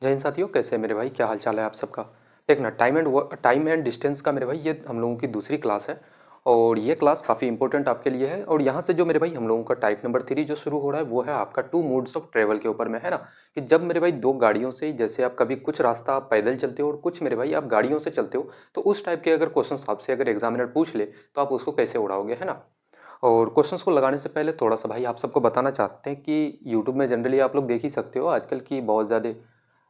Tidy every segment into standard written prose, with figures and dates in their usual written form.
जय हिंद साथियों, कैसे हैं मेरे भाई? क्या हाल चाल है आप सबका? देखना, टाइम एंड डिस्टेंस का मेरे भाई ये हम लोगों की दूसरी क्लास है। और ये क्लास काफ़ी इंपॉर्टेंट आपके लिए है। और यहाँ से जो मेरे भाई हम लोगों का टाइप नंबर 3 जो शुरू हो रहा है वो है आपका 2 मोड्स ऑफ ट्रेवल के ऊपर में, है ना। कि जब मेरे भाई दो गाड़ियों से, जैसे आप कभी कुछ रास्ता आप पैदल चलते हो और कुछ मेरे भाई आप गाड़ियों से चलते हो, तो उस टाइप के अगर क्वेश्चन आपसे अगर एग्जामिनर पूछ ले तो आप उसको कैसे उड़ाओगे, है ना। और क्वेश्चंस को लगाने से पहले थोड़ा सा भाई आप सबको बताना चाहते हैं कि यूट्यूब में जनरली आप लोग देख ही सकते हो आजकल की बहुत ज़्यादा,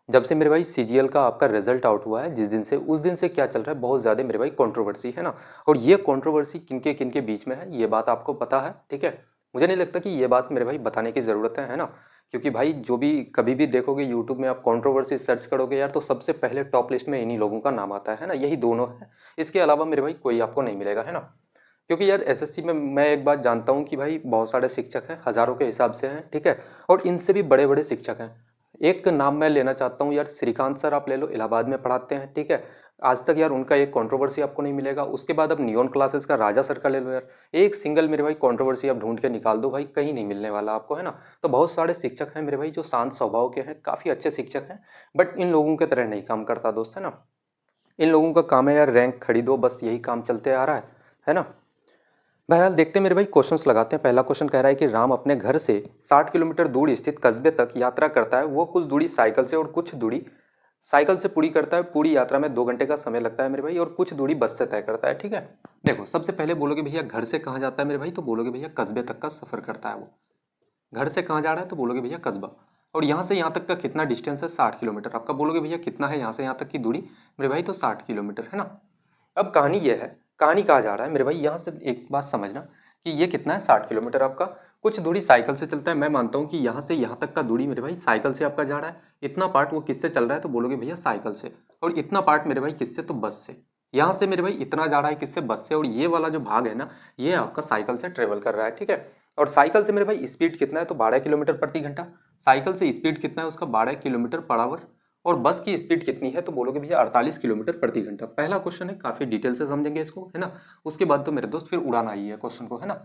जब से मेरे भाई सीजीएल का आपका रिजल्ट आउट हुआ है जिस दिन से, उस दिन से क्या चल रहा है, बहुत ज़्यादा मेरे भाई कंट्रोवर्सी, है ना। और ये कंट्रोवर्सी किनके किनके बीच में है ये बात आपको पता है, ठीक है। मुझे नहीं लगता कि ये बात मेरे भाई बताने की ज़रूरत है ना। क्योंकि भाई जो भी कभी भी देखोगे यूट्यूब में आप कंट्रोवर्सी सर्च करोगे यार, तो सबसे पहले टॉप लिस्ट में इन्हीं लोगों का नाम आता है ना। यही दोनों है, इसके अलावा मेरे भाई कोई आपको नहीं मिलेगा, है ना। क्योंकि यार एसएससी में मैं एक बात जानता हूँ कि भाई बहुत सारे शिक्षक हैं, हज़ारों के हिसाब से हैं, ठीक है। और इनसे भी बड़े बड़े शिक्षक हैं। एक नाम मैं लेना चाहता हूँ यार, श्रीकांत सर आप ले लो, इलाहाबाद में पढ़ाते हैं, ठीक है। आज तक यार उनका एक कंट्रोवर्सी आपको नहीं मिलेगा। उसके बाद अब नियॉन क्लासेस का राजा सर का ले लो यार, एक सिंगल मेरे भाई कंट्रोवर्सी आप ढूंढ के निकाल दो भाई, कहीं नहीं मिलने वाला आपको, है ना। तो बहुत सारे शिक्षक हैं मेरे भाई जो शांत स्वभाव के हैं, काफ़ी अच्छे शिक्षक हैं। बट इन लोगों के तरह नहीं काम करता दोस्त, है ना। इन लोगों का काम है यार रैंक खरीदो, बस यही काम चलते आ रहा है ना। बहरहाल देखते हैं मेरे भाई, क्वेश्चंस लगाते हैं। पहला क्वेश्चन कह रहा है कि राम अपने घर से 60 किलोमीटर दूर स्थित कस्बे तक यात्रा करता है। वो कुछ दूरी साइकिल से और कुछ दूरी साइकिल से पूरी करता है। पूरी यात्रा में 2 घंटे का समय लगता है मेरे भाई, और कुछ दूरी बस से तय करता है, ठीक है। देखो, सबसे पहले बोलोगे भैया घर से कहाँ जाता है मेरे भाई, तो बोलोगे भैया कस्बे तक का सफर करता है वो। घर से कहाँ जा रहा है तो बोलोगे भैया कस्बा। और यहाँ से यहाँ तक का कितना डिस्टेंस है, 60 किलोमीटर। आपका बोलोगे भैया कितना है यहाँ से यहाँ तक की दूरी मेरे भाई, तो 60 किलोमीटर, है ना। अब कहानी ये है, कहानी कहाँ जा रहा है मेरे भाई, यहाँ से एक बात समझना कि ये कितना है, 60 किलोमीटर। आपका कुछ दूरी साइकिल से चलता है। मैं मानता हूँ कि यहाँ से यहाँ तक का दूरी मेरे भाई साइकिल से आपका जा रहा है। इतना पार्ट वो किससे चल रहा है तो बोलोगे भैया साइकिल से। और इतना पार्ट मेरे भाई किससे, तो बस से। यहाँ से मेरे भाई इतना जा रहा है किससे, बस से। और ये वाला जो भाग है ना, ये आपका साइकिल से ट्रेवल कर रहा है, ठीक है। और साइकिल से मेरे भाई स्पीड कितना है, तो 12 किलोमीटर प्रति घंटा। साइकिल से स्पीड कितना है उसका, 12 किलोमीटर पर आवर। और बस की स्पीड कितनी है तो बोलोगे भैया 48 किलोमीटर प्रति घंटा। पहला क्वेश्चन है, काफी डिटेल से समझेंगे इसको, है ना। उसके बाद तो मेरे दोस्त फिर उड़ाना ही है क्वेश्चन को, है ना।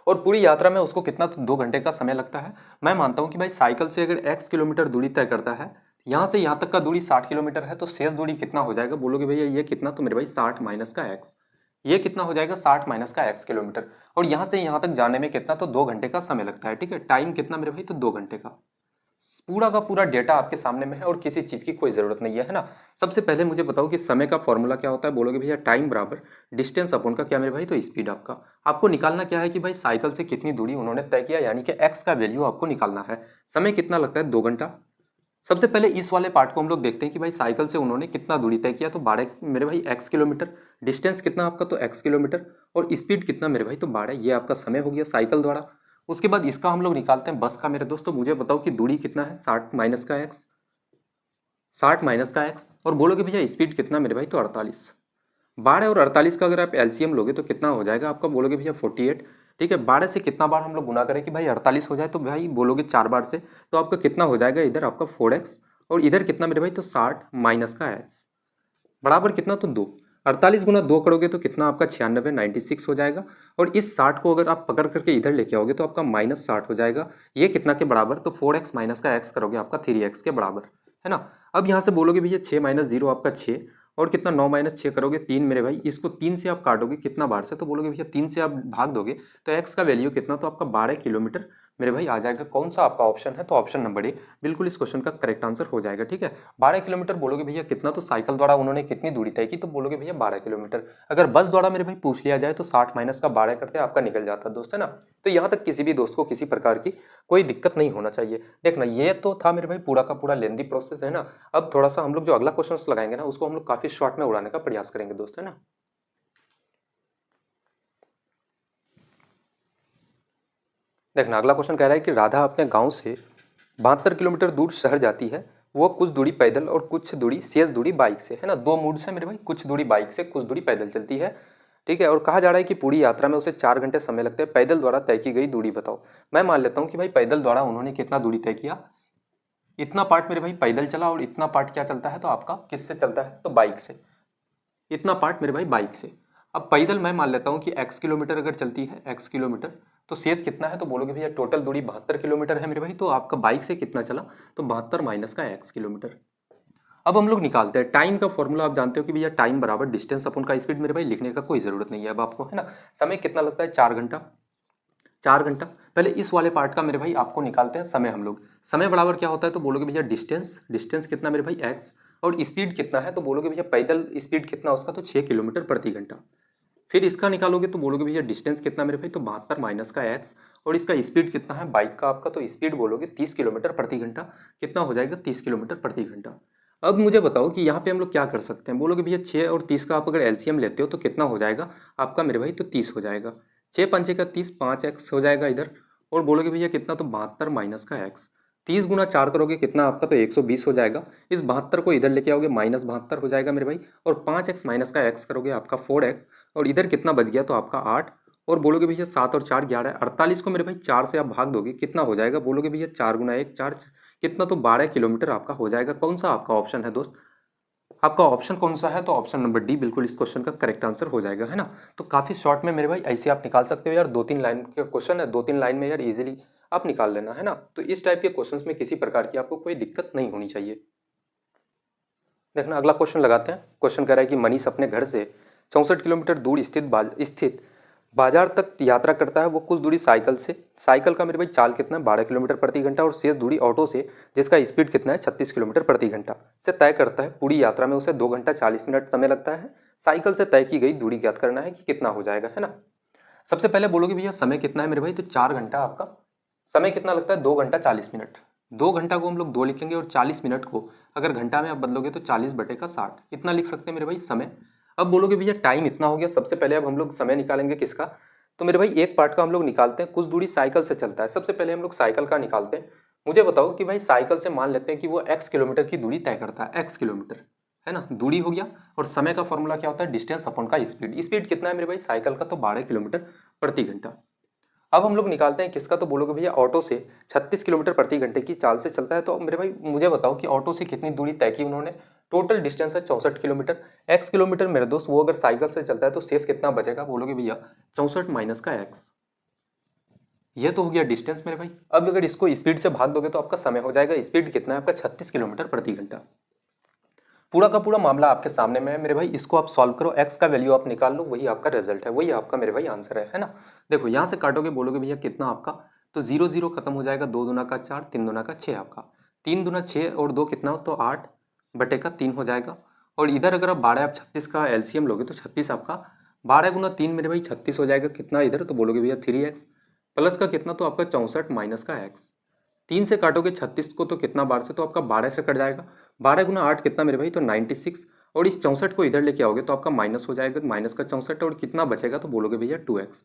और पूरी यात्रा में उसको कितना, तो 2 घंटे का समय लगता है। मैं मानता हूं कि भाई साइकिल से अगर x किलोमीटर दूरी तय करता है, यहां से यहां तक का दूरी 60 किलोमीटर है, तो शेष दूरी कितना हो जाएगा बोलोगे भैया, ये कितना, तो मेरे भाई 60 माइनस का x। ये कितना हो जाएगा, 60 माइनस का x किलोमीटर। और यहां से यहां तक जाने में कितना, तो 2 घंटे का समय लगता है, ठीक है। टाइम कितना मेरे भाई, तो 2 घंटे का। पूरा का पूरा डेटा आपके सामने में है और किसी चीज की कोई जरूरत नहीं है ना। सबसे पहले मुझे बताओ कि समय का फॉर्मूला क्या होता है, बोलोगे भैया टाइम बराबर डिस्टेंस अपॉन का क्या मेरे भाई, तो स्पीड। आपका आपको निकालना क्या है कि भाई साइकिल से कितनी दूरी उन्होंने तय किया, यानी कि एक्स का वैल्यू आपको निकालना है। समय कितना लगता है, 2 घंटा। सबसे पहले इस वाले पार्ट को हम लोग देखते हैं कि भाई साइकिल से उन्होंने कितना दूरी तय किया, तो 12 मेरे भाई एक्स किलोमीटर। डिस्टेंस कितना आपका, तो एक्स किलोमीटर। और स्पीड कितना मेरे भाई, तो 12। ये आपका समय हो गया साइकिल द्वारा। उसके बाद इसका हम लोग निकालते हैं बस का मेरे दोस्तों। मुझे बताओ कि दूरी कितना है, 60 माइनस का एक्स। 60 माइनस का एक्स। और बोलोगे भैया स्पीड कितना मेरे भाई, तो 48। 12 और 48 का अगर आप एलसीएम लोगे तो कितना हो जाएगा आपका, बोलोगे भैया 48। ठीक है, 12 से कितना बार हम लोग गुना करें कि भाई 48 हो जाए, तो भाई बोलोगे 4 बार से। तो आपका कितना हो जाएगा, इधर आपका 4x। और इधर कितना मेरे भाई, तो 60 माइनस का एक्स बराबर कितना, तो 2। 48 गुना 2 करोगे तो कितना आपका 96, 96 हो जाएगा। और इस 60 को अगर आप पकड़ करके इधर लेके आओगे तो आपका -60 हो जाएगा। ये कितना के बराबर, तो 4x माइनस का x करोगे आपका 3x के बराबर, है ना। अब यहाँ से बोलोगे भैया 6 माइनस 0 आपका 6। और कितना 9 माइनस 6 करोगे 3 मेरे भाई। इसको 3 से आप काटोगे कितना बार से, तो बोलोगे भैया 3 से आप भाग दोगे तो x का वैल्यू कितना, तो आपका 12 किलोमीटर मेरे भाई आ जाएगा। कौन सा आपका ऑप्शन है, तो ऑप्शन नंबर ए बिल्कुल इस क्वेश्चन का करेक्ट आंसर हो जाएगा, ठीक है। 12 किलोमीटर बोलोगे भैया कितना, तो साइकिल द्वारा उन्होंने कितनी दूरी तय की, तो बोलोगे भैया 12 किलोमीटर। अगर बस द्वारा मेरे भाई पूछ लिया जाए तो 60 माइनस का 12 करते आपका निकल जाता है दोस्त, है ना। तो यहाँ तक किसी भी दोस्त को किसी प्रकार की कोई दिक्कत नहीं होना चाहिए। देखना, ये तो था मेरे भाई पूरा का पूरा लेंदी प्रोसेस, है ना। अब थोड़ा सा हम लोग जो अगला क्वेश्चन लगाएंगे ना, उसको हम लोग काफी शॉर्ट में उड़ाने का प्रयास करेंगे दोस्त, है ना। देखना, अगला क्वेश्चन कह रहा है कि राधा अपने गांव से 72 किलोमीटर दूर शहर जाती है। वो कुछ दूरी पैदल और कुछ दूरी शेष दूरी बाइक से, है ना। 2 मोड से मेरे भाई, कुछ दूरी बाइक से कुछ दूरी पैदल चलती है, ठीक है। और कहा जा रहा है कि पूरी यात्रा में उसे 4 घंटे समय लगते हैं। पैदल द्वारा तय की गई दूरी बताओ। मैं मान लेता हूँ कि भाई पैदल द्वारा उन्होंने कितना दूरी तय किया, इतना पार्ट मेरे भाई पैदल चला और इतना पार्ट क्या चलता है, तो आपका किससे चलता है, तो बाइक से। इतना पार्ट मेरे भाई बाइक से। अब पैदल मैं मान लेता हूँ कि x किलोमीटर अगर चलती है, x किलोमीटर, तो शेष कितना है, तो बोलोगे भैया टोटल दूरी 72 किलोमीटर है मेरे भाई, तो आपका बाइक से कितना चला, तो 72 माइनस का x किलोमीटर। अब हम लोग निकालते हैं टाइम का फॉर्मूला। आप जानते हो कि भैया टाइम बराबर डिस्टेंस अपन का स्पीड। मेरे भाई लिखने का कोई ज़रूरत नहीं है अब आपको, है ना। समय कितना लगता है, 4 घंटा। 4 घंटा। पहले इस वाले पार्ट का मेरे भाई आपको निकालते हैं समय हम लोग। समय बराबर क्या होता है, तो बोलोगे भैया डिस्टेंस। डिस्टेंस कितना मेरे भाई, x। और स्पीड कितना है, तो बोलोगे भैया पैदल स्पीड कितना उसका, तो 6 किलोमीटर प्रति घंटा। फिर इसका निकालोगे तो बोलोगे भैया डिस्टेंस कितना मेरे भाई, तो 72 माइनस का x। और इसका स्पीड कितना है बाइक का आपका, तो स्पीड बोलोगे 30 किलोमीटर प्रति घंटा। कितना हो जाएगा, 30 किलोमीटर प्रति घंटा। अब मुझे बताओ कि यहाँ पे हम लोग क्या कर सकते हैं। बोलोगे भैया 6 और 30 का आप अगर एलसीएम लेते हो तो कितना हो जाएगा आपका मेरे भाई, तो 30 हो जाएगा। 6 पंचे का 30, 5x हो जाएगा इधर। और बोलोगे भैया कितना, तो 72 माइनस का x। 30 गुना 4 करोगे कितना आपका, तो 120 हो जाएगा। इस 72 को इधर लेके आओगे, माइनस 72 हो जाएगा मेरे भाई। और 5x माइनस का x करोगे आपका 4x। और इधर कितना बच गया, तो आपका 8। और बोलोगे भैया 7 और 4 11, 48 को मेरे भाई 4 से आप भाग दोगे, कितना हो जाएगा, बोलोगे भैया 4 गुना 1 4, कितना, तो 12 किलोमीटर आपका हो जाएगा। कौन सा आपका ऑप्शन है दोस्त, आपका ऑप्शन कौन सा है, तो ऑप्शन नंबर डी बिल्कुल इस क्वेश्चन का करेक्ट आंसर हो जाएगा, है ना। तो काफी शॉर्ट में मेरे भाई ऐसे आप निकाल सकते हो यार, 2-3 लाइन के क्वेश्चन है, 2-3 लाइन में यार इजीली आप निकाल लेना, है ना। तो इस टाइप के क्वेश्चंस में किसी प्रकार की आपको कोई दिक्कत नहीं होनी चाहिए। देखना अगला क्वेश्चन लगाते हैं। क्वेश्चन कह रहा है कि मनीष अपने घर से 64 किलोमीटर दूर स्थित बाजार तक यात्रा करता है। वो कुछ दूरी साइकिल से, साइकिल का मेरे भाई चाल कितना है, 12 किलोमीटर प्रति घंटा। और शेष दूरी ऑटो से, जिसका स्पीड कितना है, 36 किलोमीटर प्रति घंटा से तय करता है। पूरी यात्रा में उसे 2 घंटा 40 मिनट समय लगता है। साइकिल से तय की गई दूरी ज्ञात करना है कि कितना हो जाएगा, है ना। सबसे पहले बोलोगे भैया समय कितना है मेरे भाई, तो 4 घंटा आपका समय कितना लगता है, 2 घंटा 40 मिनट। 2 घंटा को हम लोग 2 लिखेंगे और 40 मिनट को अगर घंटा में आप बदलोगे तो 40/60 इतना लिख सकते हैं मेरे भाई समय। अब बोलोगे भैया टाइम इतना हो गया। सबसे पहले अब हम लोग समय निकालेंगे किसका, तो मेरे भाई एक पार्ट का हम लोग निकालते हैं। कुछ दूरी साइकिल से चलता है, सबसे पहले हम लोग साइकिल का निकालते हैं। मुझे बताओ कि भाई साइकिल से मान लेते हैं कि वो x किलोमीटर की दूरी तय करता है, x किलोमीटर, है ना, दूरी हो गया। और समय का फॉर्मूला क्या होता है, डिस्टेंस अपॉन का स्पीड। स्पीड कितना है मेरे भाई साइकिल का, तो 12 किलोमीटर प्रति घंटा। अब हम लोग निकालते हैं किसका, तो बोलोगे भैया ऑटो से 36 किलोमीटर प्रति घंटे की चाल से चलता है। तो मेरे भाई मुझे बताओ कि ऑटो से कितनी दूरी तय की उन्होंने। टोटल डिस्टेंस है 64 किलोमीटर। x किलोमीटर मेरे दोस्त, वो अगर साइकिल से चलता है तो शेष कितना बचेगा, बोलोगे भैया 64 माइनस का x। ये तो हो गया डिस्टेंस मेरे भाई। अब अगर इसको स्पीड से भाग दोगे तो आपका समय हो जाएगा। स्पीड कितना है आपका, 36 किलोमीटर प्रति घंटा। पूरा का पूरा मामला आपके सामने में है मेरे भाई। इसको आप सॉल्व करो, x का वैल्यू आप निकाल लो, वही आपका रिजल्ट है, वही आपका मेरे भाई आंसर है ना। देखो यहाँ से काटोगे, बोलोगे भैया कितना आपका, तो 0 0 खत्म हो जाएगा। 2 दूना का 4, 3 दूना का 6 आपका। 3 दूना 6 और 2 कितना हो, तो 8/3 हो जाएगा। और इधर अगर आप 12 आप 36 का एलसीएम लोगे तो 36 आपका 12 गुना 3 मेरे भाई 36 हो जाएगा। कितना इधर, तो बोलोगे भैया 3x प्लस का कितना, तो आपका 64 माइनस का x। 3 से काटोगे 36 को तो कितना, 12 से, तो आपका 12 से कट जाएगा। 12 गुना 8 कितना मेरे भाई, तो 96। और इस 64 को इधर लेके आओगे तो आपका माइनस हो जाएगा, माइनस का 64। और कितना बचेगा, तो बोलोगे भैया 2x।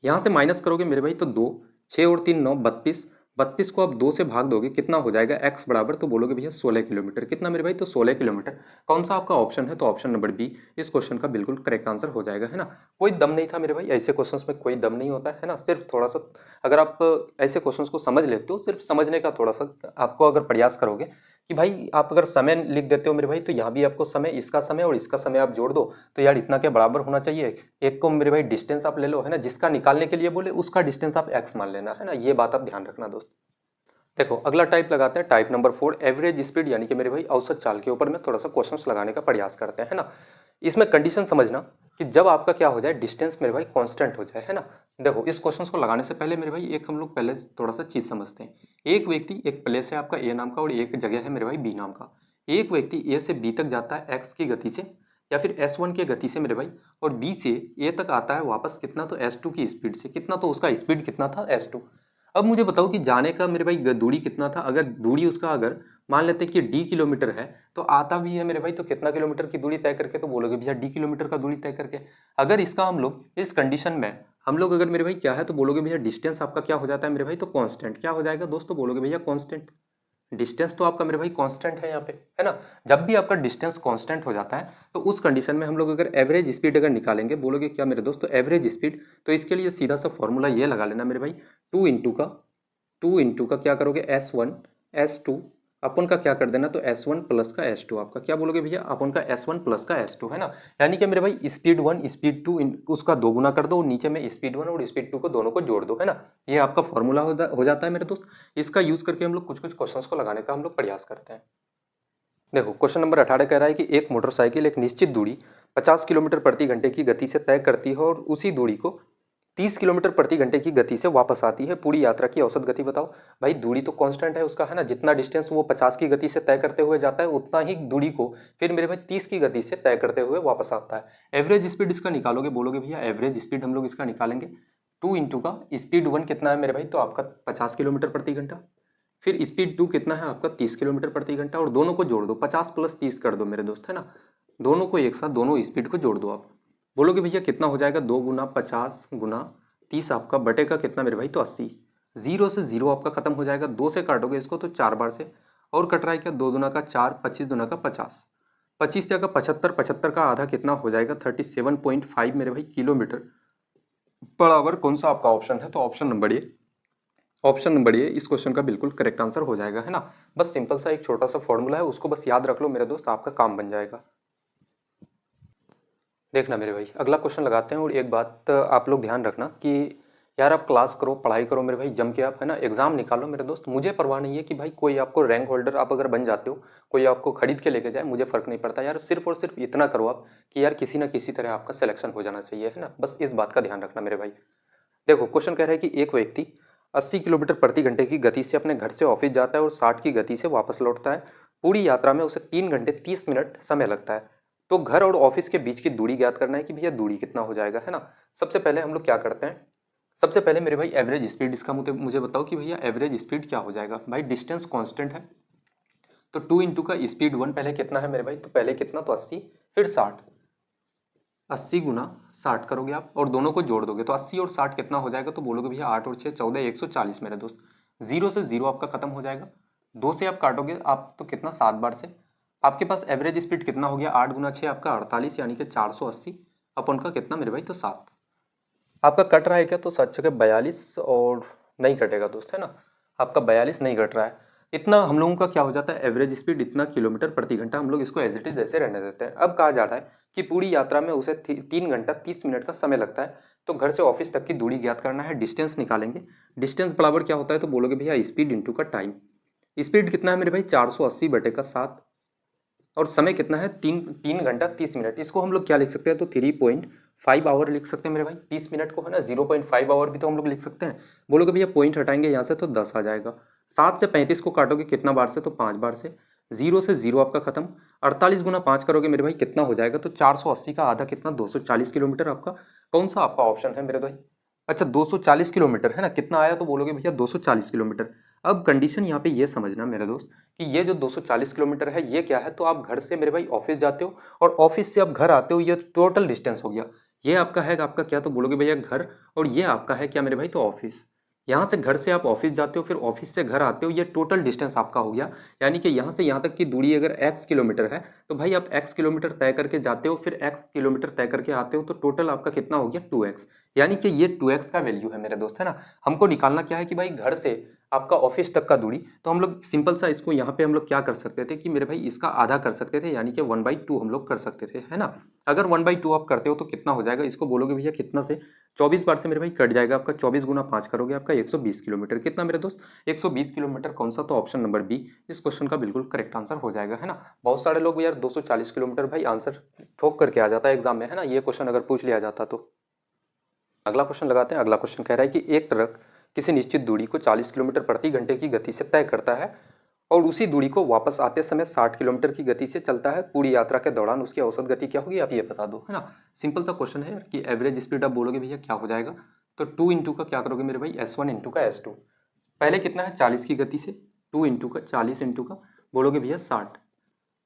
यहाँ से माइनस करोगे मेरे भाई तो 2, 6 और 3 9, 32। 32 को आप 2 से भाग दोगे, कितना हो जाएगा x बराबर, तो बोलोगे भैया 16 किलोमीटर। कितना मेरे भाई, तो 16 किलोमीटर। कौन सा आपका ऑप्शन है, तो ऑप्शन नंबर बी इस क्वेश्चन का बिल्कुल करेक्ट आंसर हो जाएगा, है ना। कोई दम नहीं था मेरे भाई, ऐसे क्वेश्चंस में कोई दम नहीं होता है ना। सिर्फ थोड़ा सा अगर आप ऐसे क्वेश्चंस को समझ लेते हो, सिर्फ समझने का थोड़ा सा आपको अगर प्रयास करोगे कि भाई आप अगर समय लिख देते हो मेरे भाई, तो यहाँ भी आपको समय, इसका समय और इसका समय आप जोड़ दो तो यार इतना के बराबर होना चाहिए। एक को मेरे भाई डिस्टेंस आप ले लो, है ना, जिसका निकालने के लिए बोले उसका डिस्टेंस आप x मान लेना, है ना। ये बात आप ध्यान रखना दोस्त। देखो अगला टाइप लगाते हैं, टाइप नंबर 4 एवरेज स्पीड, यानी कि मेरे भाई औसत चाल के ऊपर में थोड़ा सा क्वेश्चंस लगाने का प्रयास करते हैं, है ना। इसमें कंडीशन समझना कि जब आपका क्या हो जाए, डिस्टेंस मेरे भाई कांस्टेंट हो जाए, है ना। देखो इस क्वेश्चंस को लगाने से पहले मेरे भाई एक हम लोग पहले थोड़ा सा चीज समझते हैं। एक व्यक्ति, एक प्लेस है आपका ए नाम का और एक जगह है मेरे भाई बी नाम का। एक व्यक्ति ए से बी तक जाता है एक्स की गति से या फिर S1 की गति से मेरे भाई, और बी से ए तक आता है वापस कितना, तो S2 की स्पीड से। कितना, तो उसका स्पीड कितना था, S2। अब मुझे बताओ कि जाने का मेरे भाई दूरी कितना था। अगर दूरी उसका अगर मान लेते हैं कि d किलोमीटर है, तो आता भी है मेरे भाई तो कितना किलोमीटर की दूरी तय करके, तो बोलोगे भैया d किलोमीटर का दूरी तय करके। अगर इसका हम लोग इस कंडीशन में हम लोग अगर मेरे भाई क्या है, तो बोलोगे भैया डिस्टेंस आपका क्या हो जाता है मेरे भाई, तो कांस्टेंट। क्या हो जाएगा दोस्तों, बोलोगे भैया कांस्टेंट। डिस्टेंस तो आपका मेरे भाई कांस्टेंट है यहाँ पे, है ना। जब भी आपका डिस्टेंस कांस्टेंट हो जाता है तो उस कंडीशन में हम लोग अगर एवरेज स्पीड अगर निकालेंगे, बोलोगे क्या मेरे दोस्तों, एवरेज स्पीड। तो इसके लिए सीधा सा फॉर्मूला ये लगा लेना मेरे भाई, 2 इंटू का क्या करोगे, S1 S2 अपन का क्या कर देना, तो S1 प्लस का S2 आपका क्या बोलोगे भैया, अपन का S1 प्लस का S2 है ना। यानी कि मेरे भाई स्पीड 1 स्पीड 2 उसका दो गुना कर दो और नीचे में स्पीड 1 और स्पीड 2 को दोनों को जोड़ दो, है ना। ये आपका फॉर्मूला हो जाता है मेरे दोस्त। इसका यूज करके हम लोग कुछ कुछ क्वेश्चंस को लगाने का हम लोग प्रयास करते हैं। देखो क्वेश्चन नंबर 18 कह रहा है कि एक मोटरसाइकिल एक निश्चित दूरी 50 किलोमीटर प्रति घंटे की गति से तय करती है और उसी दूरी को 30 किलोमीटर प्रति घंटे की गति से वापस आती है। पूरी यात्रा की औसत गति बताओ। भाई दूरी तो कांस्टेंट है उसका, है ना। जितना डिस्टेंस वो 50 की गति से तय करते हुए जाता है उतना ही दूरी को फिर मेरे भाई 30 की गति से तय करते हुए वापस आता है। एवरेज स्पीड इसका निकालोगे, बोलोगे भैया एवरेज स्पीड हम लोग इसका निकालेंगे 2 इंटू का स्पीड 1 कितना है मेरे भाई, तो आपका 50 किलोमीटर प्रति घंटा, फिर स्पीड 2 कितना है आपका 30 किलोमीटर प्रति घंटा, और दोनों को जोड़ दो 50 प्लस 30 कर दो मेरे दोस्त, है ना। दोनों को एक साथ दोनों स्पीड को जोड़ दो आप। बोलोगे भैया कितना हो जाएगा, 2 गुना 50 गुना 30 आपका बटे का कितना मेरे भाई, तो 80। जीरो से जीरो आपका खत्म हो जाएगा, 2 से काटोगे इसको तो 4 बार से, और कट रहा है क्या, 2 दुना का 4, 25 दुना का 50, 25 का 75, 75 का आधा कितना हो जाएगा 37.5 मेरे भाई किलोमीटर बराबर कौन सा आपका ऑप्शन है, तो option number A. Option number A इस क्वेश्चन का बिल्कुल करेक्ट आंसर हो जाएगा, है ना। बस सिंपल सा एक छोटा सा फॉर्मूला है, उसको बस याद रख लो मेरे दोस्त, आपका काम बन जाएगा। देखना मेरे भाई अगला क्वेश्चन लगाते हैं। और एक बात आप लोग ध्यान रखना कि यार आप क्लास करो, पढ़ाई करो मेरे भाई जम के, आप है ना एग्जाम निकालो मेरे दोस्त। मुझे परवाह नहीं है कि भाई कोई आपको रैंक होल्डर आप अगर बन जाते हो, कोई आपको खरीद के लेके जाए, मुझे फर्क नहीं पड़ता यार। सिर्फ और सिर्फ इतना करो आप कि यार किसी ना किसी तरह आपका सिलेक्शन हो जाना चाहिए, है ना। बस इस बात का ध्यान रखना मेरे भाई। देखो क्वेश्चन कह रहा है कि एक व्यक्ति 80 किलोमीटर प्रति घंटे की गति से अपने घर से ऑफिस जाता है और 60 की गति से वापस लौटता है। पूरी यात्रा में उसे 3 घंटे 30 मिनट समय लगता है। तो घर और ऑफिस के बीच की दूरी ज्ञात करना है कि भैया दूरी कितना हो जाएगा, है ना। सबसे पहले हम लोग क्या करते हैं, सबसे पहले मेरे भाई एवरेज स्पीड इसका मुझे बताओ कि भैया एवरेज स्पीड क्या हो जाएगा। भाई डिस्टेंस कांस्टेंट है तो 2 इंटू का स्पीड 1 पहले कितना है मेरे भाई, तो पहले कितना, तो 80, फिर 60, 80 गुना 60 करोगे आप और दोनों को जोड़ दोगे तो 80 और 60 कितना हो जाएगा, तो बोलोगे भैया 8 और 6 14, 140 मेरे दोस्त। जीरो से जीरो आपका खत्म हो जाएगा, 2 से आप काटोगे आप तो कितना 7 बार से। आपके पास एवरेज स्पीड कितना हो गया, 8 गुना 6 आपका 48, यानी कि 480 अपन का कितना मेरे भाई, तो 7। आपका कट रहा है क्या, तो 7 छके 42 और नहीं कटेगा दोस्त, है ना। आपका 42 नहीं कट रहा है। इतना हम लोगों का क्या हो जाता है, एवरेज स्पीड इतना किलोमीटर प्रति घंटा, हम लोग इसको एज इट इज ऐसे रहने देते हैं। अब कहा जा रहा है कि पूरी यात्रा में उसे 3 घंटा 30 मिनट का समय लगता है। तो घर से ऑफिस तक की दूरी ज्ञात करना है, डिस्टेंस निकालेंगे। डिस्टेंस बराबर क्या होता है, तो बोलोगे भैया स्पीड इंटू का टाइम। स्पीड कितना है मेरे भाई, 480 बटे का 7, और समय कितना है, 3 घंटा 30 मिनट। इसको हम लोग क्या लिख सकते हैं, तो 3.5 आवर लिख सकते हैं मेरे भाई। 30 मिनट को है ना 0.5 आवर भी तो हम लोग लिख सकते हैं। बोलोगे भैया पॉइंट हटाएंगे यहाँ से तो 10 आ जाएगा। 7 से 35 को काटोगे कितना बार से, तो 5 बार से। जीरो से जीरो आपका खत्म। 48 गुना 5 करोगे मेरे भाई कितना हो जाएगा, तो 480 का आधा कितना, 240 किलोमीटर। आपका कौन सा आपका ऑप्शन है मेरे भाई, अच्छा 240 किलोमीटर है ना। कितना आया, तो बोलोगे भैया 240 किलोमीटर। अब कंडीशन यहाँ पे ये समझना मेरे दोस्त कि ये जो 240 किलोमीटर है ये क्या है, तो आप घर से मेरे भाई ऑफिस जाते हो और ऑफिस से आप घर आते हो, ये टोटल डिस्टेंस हो गया। ये आपका है आपका क्या, तो बोलोगे भैया घर, और ये आपका है क्या मेरे भाई, तो ऑफिस। यहाँ से घर से आप ऑफिस जाते हो, फिर ऑफिस से घर आते हो, ये टोटल डिस्टेंस आपका हो गया। यानी कि यहाँ से यहाँ तक की दूरी अगर x किलोमीटर है, तो भाई आप x किलोमीटर तय करके जाते हो, फिर x किलोमीटर तय करके आते हो, तो टोटल आपका कितना हो गया, 2x। यानी कि ये 2x का वैल्यू है मेरे दोस्त, है ना। हमको निकालना क्या है कि भाई घर से आपका ऑफिस तक का दूरी, तो हम लोग सिंपल सा इसको यहाँ पे हम लोग क्या कर सकते थे कि मेरे भाई इसका आधा कर सकते थे, यानी कि 1/2 हम लोग कर सकते थे, है ना। अगर 1/2 आप करते हो तो कितना हो जाएगा, इसको बोलोगे भैया कितना से 24 बार से मेरे भाई कट जाएगा आपका। 24 गुना 5 करोगे आपका 120 किलोमीटर। कितना मेरे दोस्त, 120 किलोमीटर। कौन सा, तो ऑप्शन नंबर बी इस क्वेश्चन का बिल्कुल करेक्ट आंसर हो जाएगा, है ना। बहुत सारे लोग यार 240 किलोमीटर भाई आंसर ठोक करके आ जाता है एग्जाम में, है ना, ये क्वेश्चन अगर पूछ लिया जाता तो। अगला क्वेश्चन लगाते हैं। अगला क्वेश्चन कह रहा है कि एक ट्रक किसी निश्चित दूरी को 40 किलोमीटर प्रति घंटे की गति से तय करता है और उसी दूरी को वापस आते समय 60 किलोमीटर की गति से चलता है। पूरी यात्रा के दौरान उसकी औसत गति क्या होगी, आप ये बता दो, है ना। सिंपल सा क्वेश्चन है यार कि एवरेज स्पीड आप बोलोगे भैया क्या हो जाएगा, तो 2 इंटू का क्या करोगे मेरे भाई, S1 इंटू का S2। पहले कितना है 40 की गति से, 2 इंटू का 40 इंटू का बोलोगे भैया 60,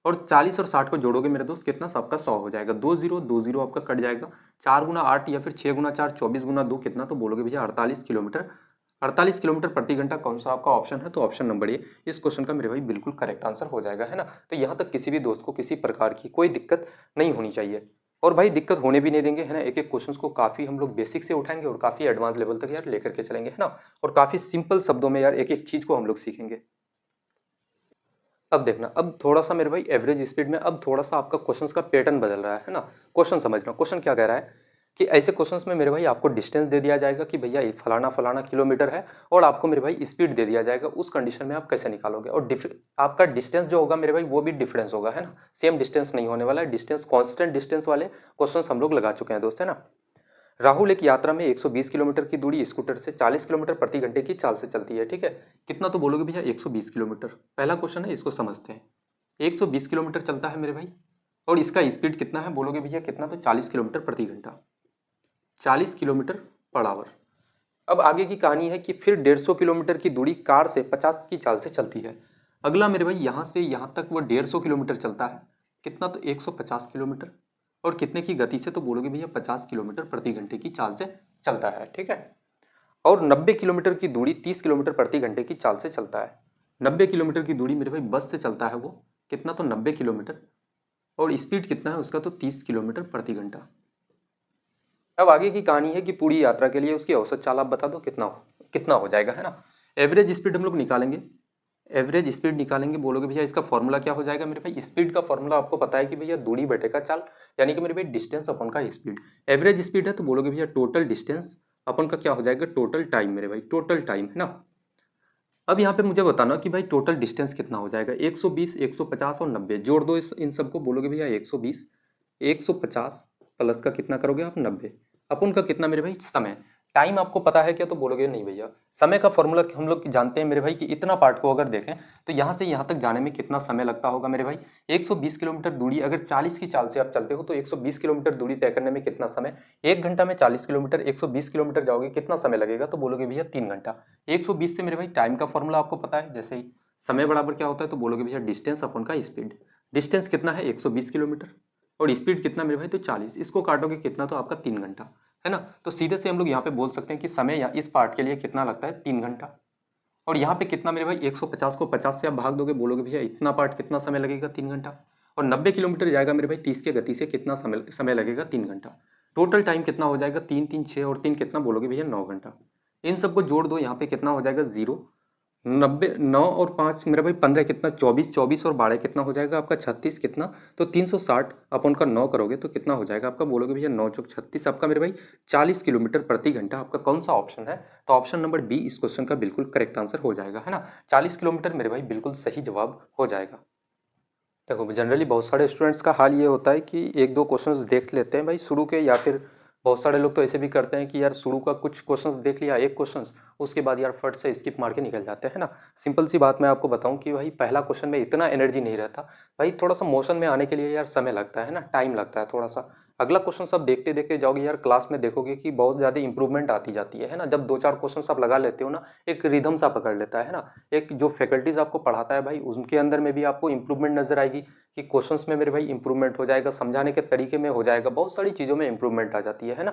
और 40 और 60 को जोड़ोगे मेरे दोस्त कितना, सबका 100 हो जाएगा। 2 0 आपका कट जाएगा। 4 गुना 8 या फिर 6 गुना 4 24 गुना 2 कितना, तो बोलोगे भैया 48 किलोमीटर। 48 किलोमीटर प्रति घंटा कौन सा आपका ऑप्शन है, तो ऑप्शन नंबर ए इस क्वेश्चन का मेरे भाई बिल्कुल करेक्ट आंसर हो जाएगा, है ना। तो यहाँ तक किसी भी दोस्त को किसी प्रकार की कोई दिक्कत नहीं होनी चाहिए, और भाई दिक्कत होने भी नहीं देंगे, है ना। एक एक क्वेश्चन को काफ़ी हम लोग बेसिक से उठाएंगे और काफ़ी एडवांस लेवल तक यार लेकर के चलेंगे, है ना। और काफ़ी सिंपल शब्दों में यार एक एक चीज़ को हम लोग सीखेंगे। अब देखना, अब थोड़ा सा मेरे भाई एवरेज स्पीड में अब थोड़ा सा आपका क्वेश्चंस का पैटर्न बदल रहा है ना। क्वेश्चन समझना, क्वेश्चन क्या कह रहा है कि ऐसे क्वेश्चंस में मेरे भाई आपको डिस्टेंस दे दिया जाएगा कि भैया ये फलाना फलाना किलोमीटर है, और आपको मेरे भाई स्पीड दे दिया जाएगा। उस कंडीशन में आप कैसे निकालोगे, और आपका डिस्टेंस जो होगा मेरे भाई वो भी डिफरेंस होगा, है ना, सेम डिस्टेंस नहीं होने वाला है। डिस्टेंस कांस्टेंट डिस्टेंस वाले क्वेश्चंस हम लोग लगा चुके हैं दोस्त, है ना। राहुल एक यात्रा में 120 किलोमीटर की दूरी स्कूटर से 40 किलोमीटर प्रति घंटे की चाल से चलती है, ठीक है। कितना तो बोलोगे भैया 120 किलोमीटर। पहला क्वेश्चन है, इसको समझते हैं। 120 किलोमीटर चलता है मेरे भाई, और इसका स्पीड कितना है बोलोगे भैया कितना, तो 40 किलोमीटर प्रति घंटा, 40 किलोमीटर पर आवर। अब आगे की कहानी है कि फिर 150 किलोमीटर की दूरी कार से 50 की चाल से चलती है। अगला मेरे भाई यहाँ से यहाँ तक वो 150 किलोमीटर चलता है, कितना, तो 150 किलोमीटर, और कितने की गति से, तो बोलोगे भैया 50 किलोमीटर प्रति घंटे की चाल से चलता है, ठीक है। और 90 किलोमीटर की दूरी 30 किलोमीटर प्रति घंटे की चाल से चलता है। 90 किलोमीटर की दूरी मेरे भाई बस से चलता है वो, कितना, तो 90 किलोमीटर, और स्पीड कितना है उसका, तो 30 किलोमीटर प्रति घंटा। अब आगे की कहानी है कि पूरी यात्रा के लिए उसकी औसत चाल आप बता दो कितना हो जाएगा, है ना। एवरेज स्पीड हम लोग निकालेंगे, एवरेज स्पीड निकालेंगे। बोलोगे भैया इसका फॉर्मूला क्या हो जाएगा मेरे भाई, स्पीड का फॉर्मूला आपको पता है कि भैया दूरी बटेगा चाल, यानी कि मेरे भाई डिस्टेंस अपन का स्पीड। एवरेज स्पीड है तो बोलोगे भैया टोटल डिस्टेंस अपन का क्या हो जाएगा, टोटल टाइम मेरे भाई, टोटल टाइम, है ना। अब यहाँ पे मुझे बताना कि भाई टोटल डिस्टेंस कितना हो जाएगा। 120, 150 और 90 जोड़ दो इन सबको, बोलोगे भैया 120, 150 प्लस का कितना करोगे आप, 90, अपन का कितना मेरे भाई, समय, टाइम आपको पता है क्या, तो बोलोगे नहीं भैया। समय का फॉर्मूला हम लोग जानते हैं मेरे भाई कि इतना पार्ट को अगर देखें तो यहाँ से यहाँ तक जाने में कितना समय लगता होगा मेरे भाई। 120 किलोमीटर दूरी अगर 40 की चाल से आप चलते हो तो 120 किलोमीटर दूरी तय करने में कितना समय, 1 घंटा में 40 किलोमीटर 120 किलोमीटर जाओगे कितना समय लगेगा, तो बोलोगे भैया 3 घंटा। 120 से मेरे भाई टाइम का फॉर्मूला आपको पता है, जैसे ही समय बराबर क्या होता है, तो बोलोगे भैया डिस्टेंस अपन का स्पीड। डिस्टेंस कितना है 120 किलोमीटर, और स्पीड कितना मेरे भाई, तो 40, इसको काटोगे कितना, तो आपका 3 घंटा, है ना। तो सीधे से हम लोग यहाँ पे बोल सकते हैं कि समय या इस पार्ट के लिए कितना लगता है, 3 घंटा। और यहाँ पे कितना मेरे भाई, 150 को 50 से आप भाग दोगे, बोलोगे भैया इतना पार्ट कितना समय लगेगा, 3 घंटा। और 90 किलोमीटर जाएगा मेरे भाई 30 के गति से, कितना समय लगेगा, 3 घंटा। टोटल टाइम कितना हो जाएगा, 3 3 6 और 3 कितना, बोलोगे भैया 9 घंटा। इन सबको जोड़ दो, यहाँ पे कितना हो जाएगा, 0, 90, 9 और 5 मेरा भाई 15 कितना, 24, 24 और 12 कितना हो जाएगा आपका, 36 कितना, तो 360 अपन का 9 करोगे तो कितना हो जाएगा आपका, बोलोगे भैया 9 चौक 36, आपका मेरे भाई 40 किलोमीटर प्रति घंटा। आपका कौन सा ऑप्शन है, तो ऑप्शन नंबर बी इस क्वेश्चन का बिल्कुल करेक्ट आंसर हो जाएगा, है ना। 40 किलोमीटर मेरे भाई बिल्कुल सही जवाब हो जाएगा। देखो जनरली बहुत सारे स्टूडेंट्स का हाल ये होता है कि एक दो क्वेश्चंस देख लेते हैं भाई शुरू के, या फिर बहुत सारे लोग तो ऐसे भी करते हैं कि यार शुरू का कुछ क्वेश्चंस देख लिया, एक क्वेश्चंस, उसके बाद यार फट से स्किप मार के निकल जाते हैं ना। सिंपल सी बात मैं आपको बताऊं कि भाई पहला क्वेश्चन में इतना एनर्जी नहीं रहता भाई, थोड़ा सा मोशन में आने के लिए यार समय लगता है ना, टाइम लगता है थोड़ा सा। अगला क्वेश्चन सब देखते देखते जाओगे यार, क्लास में देखोगे कि बहुत ज़्यादा इंप्रूवमेंट आती जाती है ना। जब दो चार क्वेश्चन आप लगा लेते हो ना, एक रिदम सा पकड़ लेता है ना। एक जो फैकल्टीज आपको पढ़ाता है भाई, उनके अंदर में भी आपको इंप्रूवमेंट नजर आएगी कि क्वेश्चंस में मेरे भाई इंप्रूवमेंट हो जाएगा, समझाने के तरीके में हो जाएगा, बहुत सारी चीज़ों में इंप्रूवमेंट आ जाती है ना।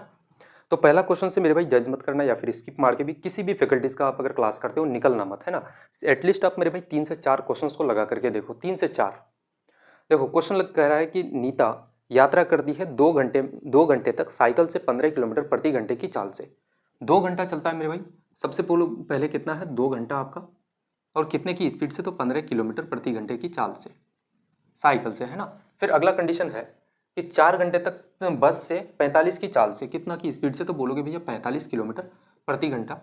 तो पहला क्वेश्चन से मेरे भाई जज मत करना, या फिर स्किप मार के भी किसी भी फैकल्टीज का आप अगर क्लास करते हो निकलना मत, है ना। एटलीस्ट आप मेरे भाई 3 से 4 क्वेश्चंस को लगा करके देखो, 3 से 4। देखो क्वेश्चन कह रहा है कि नीता यात्रा करती है 2 घंटे तक साइकिल से 15 किलोमीटर प्रति घंटे की चाल से। 2 घंटा चलता है मेरे भाई, सबसे पहले कितना है, 2 घंटा आपका, और कितने की स्पीड से, तो 15 किलोमीटर प्रति घंटे की चाल से साइकिल से, है ना। फिर अगला कंडीशन है कि 4 घंटे तक बस से 45 की चाल से, कितना की स्पीड से, तो बोलोगे भैया 45 किलोमीटर प्रति घंटा,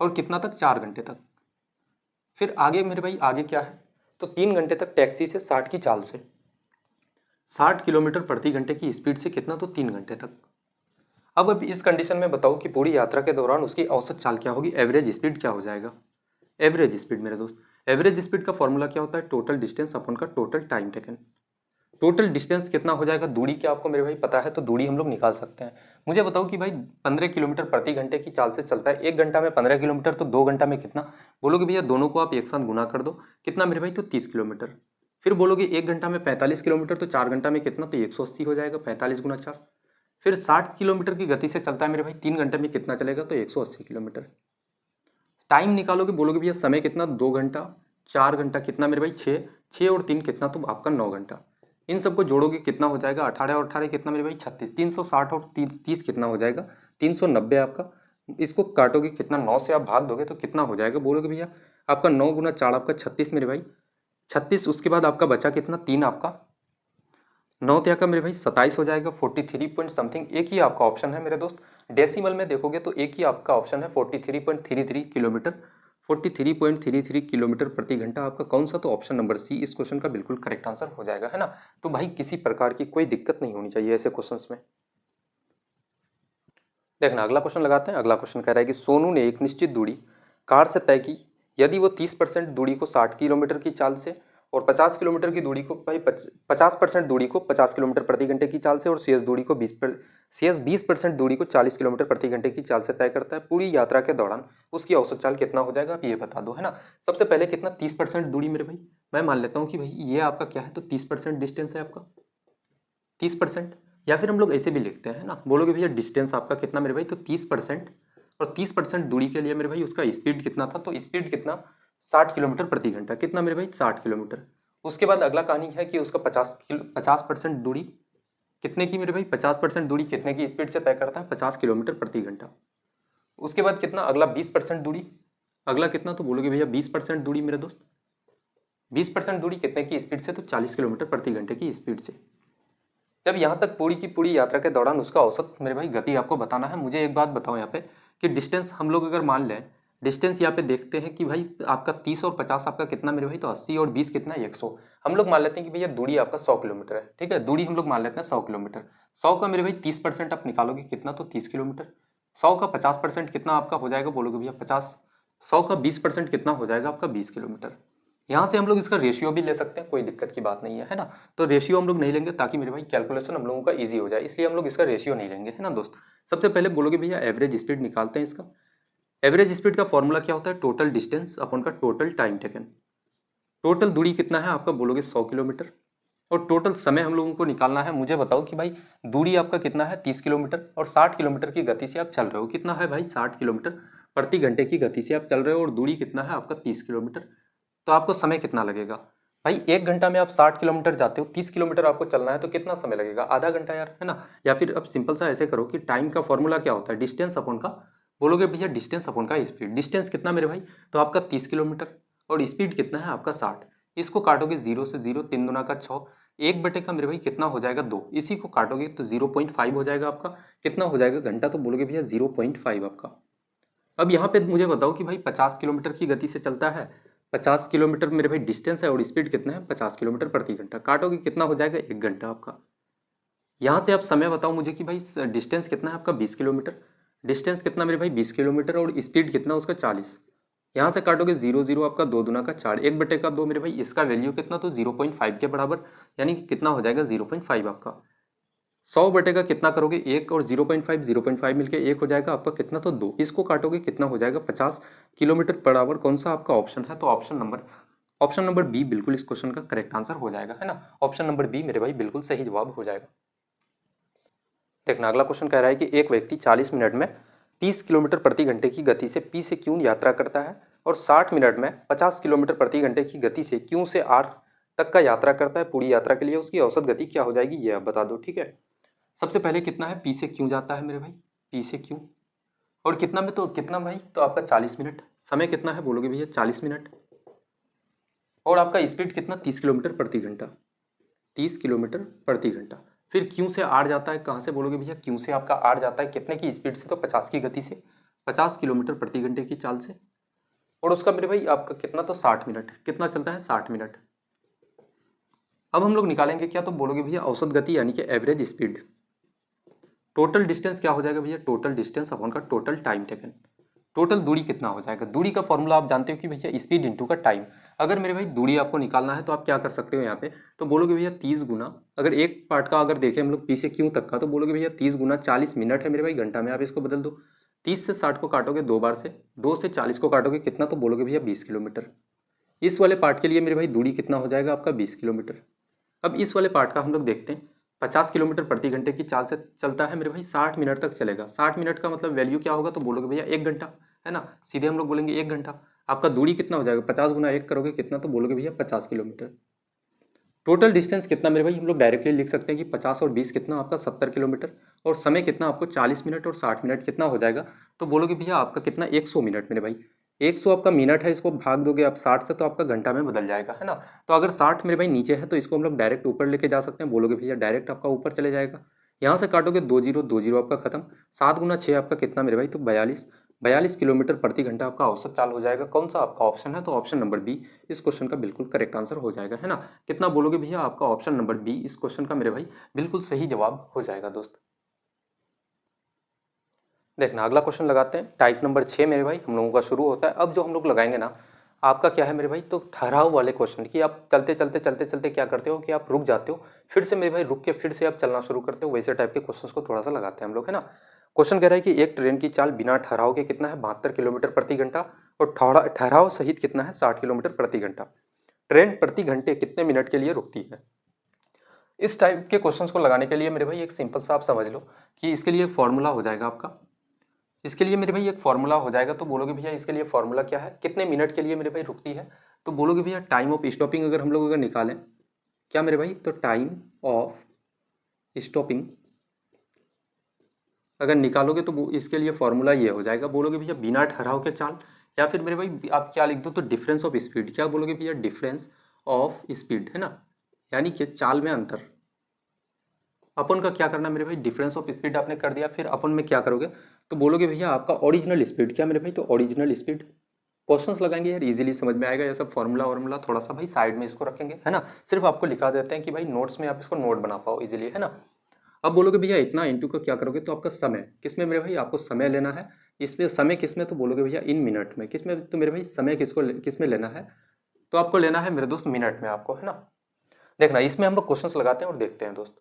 और कितना तक, 4 घंटे तक। फिर आगे मेरे भाई आगे क्या है, तो 3 घंटे तक टैक्सी से 60 की चाल से, 60 किलोमीटर प्रति घंटे की स्पीड से, कितना, तो 3 घंटे तक। अब इस कंडीशन में बताओ कि पूरी यात्रा के दौरान उसकी औसत चाल क्या होगी, एवरेज स्पीड क्या हो जाएगा। एवरेज स्पीड मेरे दोस्त, एवरेज स्पीड का फॉर्मूला क्या होता है, टोटल डिस्टेंस अपन का total time taken. Total distance कितना हो जाएगा, दूरी क्या आपको मेरे भाई पता है, तो दूरी हम लोग निकाल सकते हैं। मुझे बताओ कि भाई 15 किलोमीटर प्रति घंटे की चाल से चलता है, 1 घंटा में 15 किलोमीटर, तो 2 घंटा में कितना, बोलोगे भैया दोनों को आप एक साथ गुना कर दो, कितना मेरे भाई, तो 30 किलोमीटर। फिर बोलोगे 1 घंटा में 45 किलोमीटर, तो 4 घंटा में कितना, तो 180 हो जाएगा, 45 गुना 4। फिर 60 किलोमीटर की गति से चलता है मेरे भाई, 3 घंटे में कितना चलेगा, तो 180 किलोमीटर। टाइम निकालोगे, बोलोगे भैया समय कितना, 2 घंटा, 4 घंटा कितना मेरे भाई, 6 और 3 कितना, तो आपका 9 घंटा। इन सबको जोड़ोगे कितना हो जाएगा, 18 और 18 कितना मेरे भाई, 36, 360 और 30 कितना हो जाएगा, 390 आपका। इसको काटोगे कितना, 9 से आप भाग दोगे तो कितना हो जाएगा, बोलोगे भैया आपका 9 गुना 4 आपका 36 मेरे भाई, 36, उसके बाद आपका बचा कितना 3 आपका 9 त्या का मेरे भाई 27 हो जाएगा 43 पॉइंट समथिंग। एक ही आपका ऑप्शन है मेरे दोस्त, डेसिमल में देखोगे तो एक ही आपका ऑप्शन है 43.33 किलोमीटर, 43.33 किलोमीटर प्रति घंटा आपका कौन सा, तो ऑप्शन नंबर सी इस क्वेश्चन का बिल्कुल करेक्ट आंसर हो जाएगा, है ना। तो भाई किसी प्रकार की कोई दिक्कत नहीं होनी चाहिए ऐसे क्वेश्चंस में। देखना अगला क्वेश्चन लगाते हैं। अगला क्वेश्चन कह रहा है कि सोनू ने एक निश्चित दूरी कार से तय की, यदि वो 30% दूरी को 60 किलोमीटर की चाल से और 50 किलोमीटर की दूरी को भाई 50% दूरी को 50 किलोमीटर प्रति घंटे की चाल से और शेष दूरी को 20% दूरी को 40 किलोमीटर प्रति घंटे की चाल से तय करता है, पूरी यात्रा के दौरान उसकी औसत चाल कितना हो जाएगा, आप ये बता दो, है ना। सबसे पहले कितना 30% दूरी मेरे भाई, मैं मान लेता हूँ कि भाई ये आपका क्या है, तो 30% डिस्टेंस है आपका 30%, या फिर हम लोग ऐसे भी लिखते हैं ना, बोलोगे भैया डिस्टेंस आपका कितना मेरे भाई, तो 30%, और 30% दूरी के लिए मेरे भाई उसका स्पीड कितना था, तो स्पीड कितना 60 किलोमीटर प्रति घंटा, कितना मेरे भाई 60 किलोमीटर। उसके बाद अगला कहानी है कि उसका 50% दूरी कितने की मेरे भाई, 50% दूरी कितने की स्पीड से तय करता है, 50 किलोमीटर प्रति घंटा। उसके बाद कितना अगला 20% दूरी, अगला कितना, तो बोलोगे भैया 20% दूरी मेरे दोस्त, 20% दूरी कितने की स्पीड से, तो 40 किलोमीटर प्रति घंटे की स्पीड से। जब यहाँ तक पूरी की पूरी यात्रा के दौरान उसका औसत मेरे भाई गति आपको बताना है। मुझे एक बात बताओ यहाँ पे कि डिस्टेंस हम लोग अगर मान लें, डिस्टेंस यहाँ पे देखते हैं कि भाई आपका 30 और 50 आपका कितना मेरे भाई, तो 80 और 20 कितना 100। हम लोग मान लेते हैं कि भैया दूरी आपका 100 किलोमीटर है, ठीक है, दूरी हम लोग मान लेते हैं 100 किलोमीटर। 100 का मेरे भाई 30% आप निकालोगे कितना, तो 30 किलोमीटर। 100 का 50% कितना आपका हो जाएगा, बोलोगे भैया 50। 100 का 20% कितना हो जाएगा आपका 20 किलोमीटर। यहाँ से हम लोग इसका रेशियो भी ले सकते हैं, कोई दिक्कत की बात नहीं है ना। तो रेशियो हम लोग नहीं लेंगे ताकि मेरे भाई कैलकुलेशन हम लोगों का इजी हो जाए, इसलिए हम लोग इसका रेशियो नहीं लेंगे, है ना दोस्त। सबसे पहले बोलोगे भैया एवरेज स्पीड निकालते हैं इसका। एवरेज स्पीड का फॉर्मूला क्या होता है, टोटल डिस्टेंस अपॉन का टोटल टाइम टेकन। टोटल दूरी कितना है आपका, बोलोगे 100 किलोमीटर, और टोटल समय हम लोगों को निकालना है। मुझे बताओ कि भाई दूरी आपका कितना है 30 किलोमीटर, और 60 किलोमीटर की गति से आप चल रहे हो, कितना है भाई 60 किलोमीटर प्रति घंटे की गति से आप चल रहे हो, और दूरी कितना है आपका 30 किलोमीटर। तो आपको समय कितना लगेगा भाई, 1 घंटा में आप 60 किलोमीटर जाते हो, 30 किलोमीटर आपको चलना है, तो कितना समय लगेगा, आधा घंटा यार, है ना। या फिर अब सिंपल सा ऐसे करो कि टाइम का फॉर्मूला क्या होता है, डिस्टेंस अपॉन का, बोलोगे भैया डिस्टेंस अपॉन का स्पीड। डिस्टेंस कितना मेरे भाई, तो आपका 30 किलोमीटर, और स्पीड कितना है आपका 60। इसको काटोगे 0 से 0, 3 दूना का 6, 1 बटे का मेरे भाई कितना हो जाएगा 2, इसी को काटोगे तो 0.5 हो जाएगा आपका, कितना हो जाएगा घंटा, तो बोलोगे भैया 0.5 आपका। अब यहाँ पे मुझे बताओ कि भाई 50 किलोमीटर की गति से चलता है, 50 किलोमीटर मेरे भाई डिस्टेंस है, और स्पीड कितना है 50 किलोमीटर प्रति घंटा, काटोगे कितना हो जाएगा 1 घंटा आपका। यहाँ से आप समय बताओ मुझे कि भाई डिस्टेंस कितना है आपका 20 किलोमीटर, डिस्टेंस कितना मेरे भाई 20 किलोमीटर, और स्पीड कितना उसका 40। यहाँ से काटोगे 0 0 आपका 2 दूना का 4, 1/2 मेरे भाई, इसका वैल्यू कितना, तो 0.5 के बराबर, यानी कि कितना हो जाएगा 0.5 आपका। 100/का कितना करोगे 1, और 0.5 मिलके 1 हो जाएगा आपका कितना, तो 2, इसको काटोगे कितना हो जाएगा 50 किलोमीटर पर आवर। कौन सा आपका ऑप्शन है, तो ऑप्शन नंबर बी बिल्कुल इस क्वेश्चन का करेक्ट आंसर हो जाएगा, है ना। ऑप्शन नंबर बी मेरे भाई बिल्कुल सही जवाब हो जाएगा। देखना अगला क्वेश्चन कह रहा है कि एक व्यक्ति 40 मिनट में 30 किलोमीटर प्रति घंटे की गति से पी से क्यू यात्रा करता है, और 60 मिनट में 50 किलोमीटर प्रति घंटे की गति से क्यू से आर तक का यात्रा करता है। पूरी यात्रा के लिए उसकी औसत गति क्या हो जाएगी, ये आप बता दो, ठीक है। सबसे पहले कितना है, पी से क्यू जाता है मेरे भाई, पी से क्यू, और कितना में, तो कितना भाई, तो आपका 40 मिनट। समय कितना है, बोलोगे भैया 40 मिनट, और आपका स्पीड कितना 30 किलोमीटर प्रति घंटा, 30 किलोमीटर प्रति घंटा। फिर क्यू से आर जाता है, कहाँ से बोलोगे भैया, क्यू से आपका आर जाता है कितने की स्पीड से, तो 50 की गति से, 50 किलोमीटर प्रति घंटे की चाल से, और उसका मेरे भाई आपका कितना, तो 60 मिनट, कितना चलता है 60 मिनट। अब हम लोग निकालेंगे क्या, तो बोलोगे भैया औसत गति यानी कि एवरेज स्पीड। टोटल डिस्टेंस क्या हो जाएगा भैया, टोटल डिस्टेंस अपॉन का टोटल टाइम टेकन। टोटल दूरी कितना हो जाएगा, दूरी का फॉर्मूला आप जानते हो कि भैया स्पीड इंटू का टाइम। अगर मेरे भाई दूरी आपको निकालना है तो आप क्या कर सकते हो यहाँ पे, तो बोलोगे भैया 30 गुना, अगर एक पार्ट का अगर देखें हम लोग पी से क्यू तक का, तो बोलोगे भैया 30 गुना 40 मिनट है मेरे भाई, घंटा में आप इसको बदल दो। 30 से 60 को काटोगे 2 बार से, 2 से 40 को काटोगे कितना, तो बोलोगे भैया 20 किलोमीटर। इस वाले पार्ट के लिए मेरे भाई दूरी कितना हो जाएगा आपका 20 किलोमीटर। अब इस वाले पार्ट का हम लोग देखते हैं, 50 किलोमीटर प्रति घंटे की चाल से चलता है मेरे भाई, 60 मिनट तक चलेगा। 60 मिनट का मतलब वैल्यू क्या होगा, तो बोलोगे भैया 1 घंटा, है ना, सीधे हम लोग बोलेंगे 1 घंटा। आपका दूरी कितना हो जाएगा, 50 गुना 1 करोगे कितना, तो बोलोगे भैया 50 किलोमीटर। टोटल डिस्टेंस कितना मेरे भाई, हम लोग डायरेक्टली लिख सकते हैं कि 50 और 20 कितना आपका 70 किलोमीटर, और समय कितना आपको 40 मिनट, और 60 मिनट कितना हो जाएगा, तो बोलोगे भैया आपका कितना 100 मिनट मेरे भाई, 100 आपका मिनट है, इसको भाग दोगे आप 60 से तो आपका घंटा में बदल जाएगा, है ना। तो अगर 60 मेरे भाई नीचे है तो इसको हम लोग डायरेक्ट ऊपर लेके जा सकते हैं, बोलोगे भैया डायरेक्ट आपका ऊपर चले जाएगा। यहाँ से काटोगे 2 जीरो आपका खत्म, 7 × 6 आपका कितना मेरे भाई, तो 42 किलोमीटर प्रति घंटा आपका औसत चाल हो जाएगा। कौन सा आपका ऑप्शन है, तो ऑप्शन नंबर बी इस क्वेश्चन का बिल्कुल करेक्ट आंसर हो जाएगा, है ना। कितना बोलोगे भैया, आपका ऑप्शन नंबर बी इस क्वेश्चन का मेरे भाई बिल्कुल सही जवाब हो जाएगा दोस्त। देखना अगला क्वेश्चन लगाते हैं, टाइप नंबर 6 मेरे भाई हम लोगों का शुरू होता है। अब जो हम लोग लगाएंगे ना, आपका क्या है मेरे भाई, तो ठहराव वाले क्वेश्चन की आप चलते चलते क्या करते हो कि आप रुक जाते हो, फिर से मेरे भाई रुक के फिर से आप चलना शुरू करते हो, वैसे टाइप के क्वेश्चंस को थोड़ा सा लगाते हैं हम लोग, है ना। क्वेश्चन कह रहा है कि एक ट्रेन की चाल बिना ठहराव के कितना है, 72 किलोमीटर प्रति घंटा, और ठहराव सहित कितना है, 60 किलोमीटर प्रति घंटा। ट्रेन प्रति घंटे कितने मिनट के लिए रुकती है। इस टाइप के क्वेश्चंस को लगाने के लिए मेरे भाई एक सिंपल सा आप समझ लो कि इसके लिए एक फॉर्मूला हो जाएगा आपका। इसके लिए मेरे भाई एक फॉर्मूला हो जाएगा, तो बोलोगे भैया इसके लिए फॉर्मूला क्या है, कितने मिनट के लिए मेरे भाई रुकती है, तो बोलोगे भैया टाइम ऑफ स्टॉपिंग अगर हम लोग अगर निकालें, क्या मेरे भाई, तो टाइम ऑफ स्टॉपिंग अगर निकालोगे तो इसके लिए फॉर्मूला ये हो जाएगा, बोलोगे भैया बिना ठहराव के चाल, या फिर मेरे भाई आप क्या लिख दो, तो डिफरेंस ऑफ स्पीड, क्या बोलोगे भैया, डिफरेंस ऑफ स्पीड, है ना, यानी कि चाल में अंतर। अपन का क्या करना मेरे भाई, डिफरेंस ऑफ स्पीड आपने कर दिया, फिर अपन में क्या करोगे, तो बोलोगे भैया आपका ओरिजिनल स्पीड, क्या मेरे भाई, तो ओरिजिनल स्पीड। क्वेश्चंस लगाएंगे यार, इजीली समझ में आएगा, ये सब फॉर्मूला वार्मूला थोड़ा सा भाई साइड में इसको रखेंगे, है ना। सिर्फ आपको लिखा देते हैं कि भाई नोट्स में आप इसको नोट बना पाओ इजीली, है ना। अब बोलोगे भैया इतना इंटू का क्या करोगे, तो आपका समय किसमें मेरे भाई, आपको समय लेना है, इसमें समय किसमें, तो बोलोगे भैया इन मिनट में, किसमें, तो मेरे भाई समय किसमें लेना है, तो आपको लेना है मेरे दोस्त मिनट में आपको, है ना। देखना इसमें हम लोग क्वेश्चंस लगाते हैं और देखते हैं दोस्त।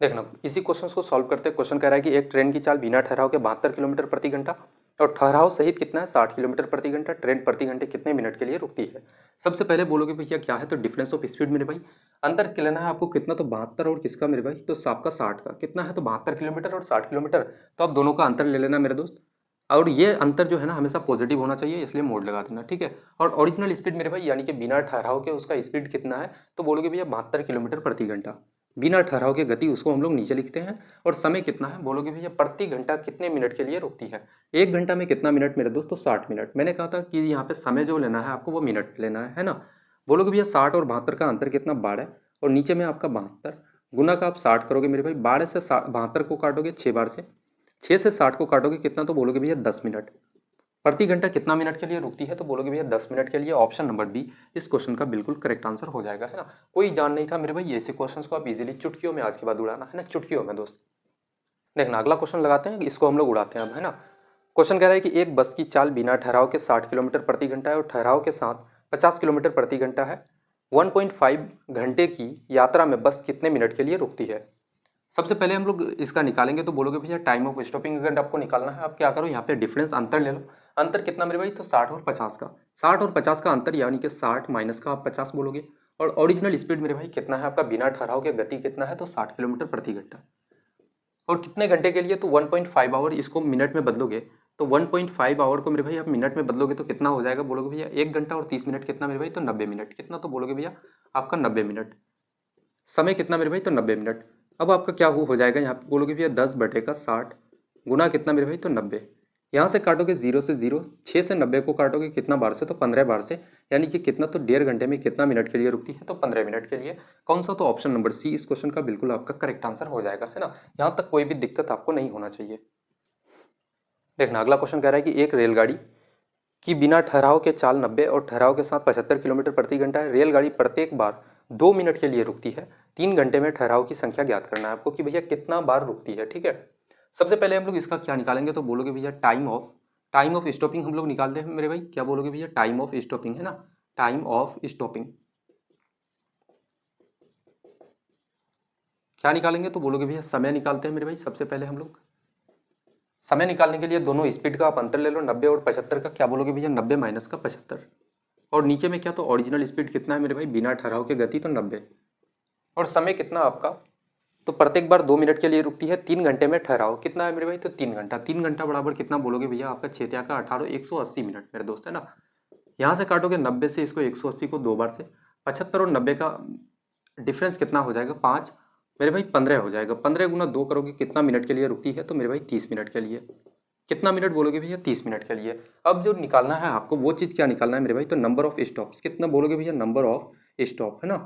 देखना इसी क्वेश्चन को सॉल्व करते हैं। क्वेश्चन कह रहा है कि एक ट्रेन की चाल बिना ठहराव के 72 किलोमीटर प्रति घंटा और ठहराव सहित कितना है, 60 किलोमीटर प्रति घंटा। ट्रेन प्रति घंटे कितने मिनट के लिए रुकती है। सबसे पहले बोलोगे भैया क्या है, तो डिफरेंस ऑफ स्पीड मेरे भाई, अंतर लेना है आपको कितना, तो 72 और किसका मेरे भाई, तो आपका 60 का कितना है, तो 72 किलोमीटर और 60 किलोमीटर, तो आप दोनों का अंतर ले लेना मेरे दोस्त। और ये अंतर जो है ना हमेशा पॉजिटिव होना चाहिए, इसलिए मोड लगा देना, ठीक है। और ओरिजिनल स्पीड मेरे भाई यानी कि बिना ठहराव के उसका स्पीड कितना है, तो बोलोगे भैया 72 किलोमीटर प्रति घंटा। बिना ठहराव के गति उसको हम लोग नीचे लिखते हैं। और समय कितना है, बोलोगे भैया प्रति घंटा कितने मिनट के लिए रुकती है। 1 घंटा में कितना मिनट मेरे दोस्तों, 60 मिनट। मैंने कहा था कि यहाँ पे समय जो लेना है आपको वो मिनट लेना है ना। बोलोगे भैया 60 और 72 का अंतर कितना, 12, और नीचे में आपका 72 गुना का आप 60 करोगे मेरे भाई, 12 से 72 को काटोगे 6 बार से, 6 से 60 को काटोगे कितना, तो बोलोगे भैया 10 मिनट। प्रति घंटा कितना मिनट के लिए रुकती है, तो बोलोगे भैया 10 मिनट के लिए। ऑप्शन नंबर बी इस क्वेश्चन का बिल्कुल करेक्ट आंसर हो जाएगा, है ना। कोई जान नहीं था मेरे भाई, ऐसे क्वेश्चंस को आप इजीली चुटकियों में आज के बाद उड़ाना, है ना, चुटकियों में दोस्त। देखना अगला क्वेश्चन लगाते हैं, इसको हम लोग उड़ाते हैं अब, है ना। क्वेश्चन कह रहा है कि एक बस की चाल बिना ठहराव के 60 किलोमीटर प्रति घंटा है और ठहराव के साथ 50 किलोमीटर प्रति घंटा है। 1.5 घंटे की यात्रा में बस कितने मिनट के लिए रुकती है। सबसे पहले हम लोग इसका निकालेंगे, तो बोलोगे भैया टाइम ऑफ स्टॉपिंग अगर आपको निकालना है, आप क्या करो यहाँ पे डिफरेंस अंतर ले लो। अंतर कितना मेरे भाई, तो 60 और 50 का, 60 और 50 का अंतर यानी कि 60 माइनस का आप 50 बोलोगे। और ओरिजिनल स्पीड मेरे भाई कितना है आपका बिना ठहराव के गति कितना है, तो 60 किलोमीटर प्रति घंटा। और कितने घंटे के लिए, तो 1.5 आवर। इसको मिनट में बदलोगे तो 1.5 आवर को मेरे भाई आप मिनट में बदलोगे तो कितना हो जाएगा, बोलोगे भैया 1 घंटा और 30 मिनट कितना मेरे भाई, तो 90 मिनट कितना, तो बोलोगे भैया आपका 90 मिनट। समय कितना मेरे भाई, तो 90 मिनट। अब आपका क्या हो जाएगा, यहाँ पे बोलोगे भैया 10/60 गुना कितना मेरे भाई, तो 90। यहाँ से काटोगे 0 से 0, 6 से 90 को काटोगे कितना बार से, तो 15 बार से, यानी कि कितना, तो 1.5 घंटे में कितना मिनट के लिए रुकती है, तो 15 मिनट के लिए। कौन सा, तो ऑप्शन नंबर सी इस क्वेश्चन का बिल्कुल आपका करेक्ट आंसर हो जाएगा, है ना। यहाँ तक कोई भी दिक्कत आपको नहीं होना चाहिए। देखना अगला क्वेश्चन कह रहा है कि एक रेलगाड़ी कि बिना ठहराव के चाल 90 और ठहराव के साथ 75 किलोमीटर प्रति घंटा है। रेलगाड़ी प्रत्येक बार 2 मिनट के लिए रुकती है। 3 घंटे में ठहराव की संख्या ज्ञात करना है आपको कि भैया कितना बार रुकती है, ठीक है। सबसे पहले हम लोग इसका क्या निकालेंगे, तो बोलोगे भैया टाइम ऑफ स्टॉपिंग हम लोग निकालते हैं मेरे भाई। क्या बोलोगे भैया, टाइम ऑफ स्टॉपिंग, है ना, टाइम ऑफ स्टॉपिंग क्या निकालेंगे, तो बोलोगे भैया समय निकालते हैं मेरे भाई। सबसे पहले हम लोग समय निकालने के लिए दोनों स्पीड का आप अंतर ले लो, 90 और 75 का। क्या बोलोगे भैया 90 माइनस का 75, और नीचे में क्या, तो ओरिजिनल स्पीड कितना है मेरे भाई बिना ठहराव के गति, तो 90, और समय कितना आपका, तो प्रत्येक बार 2 मिनट के लिए रुकती है। 3 घंटे में ठहराव कितना है मेरे भाई, तो 3 घंटा। 3 घंटा बराबर कितना बोलोगे भैया आपका 6 का 18, 180 मिनट मेरे दोस्त, है ना। यहाँ से काटोगे 90 से इसको 180 को 2 बार से, 75 और 90 का डिफरेंस कितना हो जाएगा, 5 मेरे भाई 15 हो जाएगा। 15 गुना 2 करोगे कितना मिनट के लिए रुकती है, तो मेरे भाई 30 मिनट के लिए। कितना मिनट बोलोगे भैया? 30 मिनट के लिए। अब जो निकालना है आपको वो चीज़ क्या निकालना है मेरे भाई? तो नंबर ऑफ स्टॉप्स कितना बोलोगे भैया? नंबर ऑफ स्टॉप, है ना?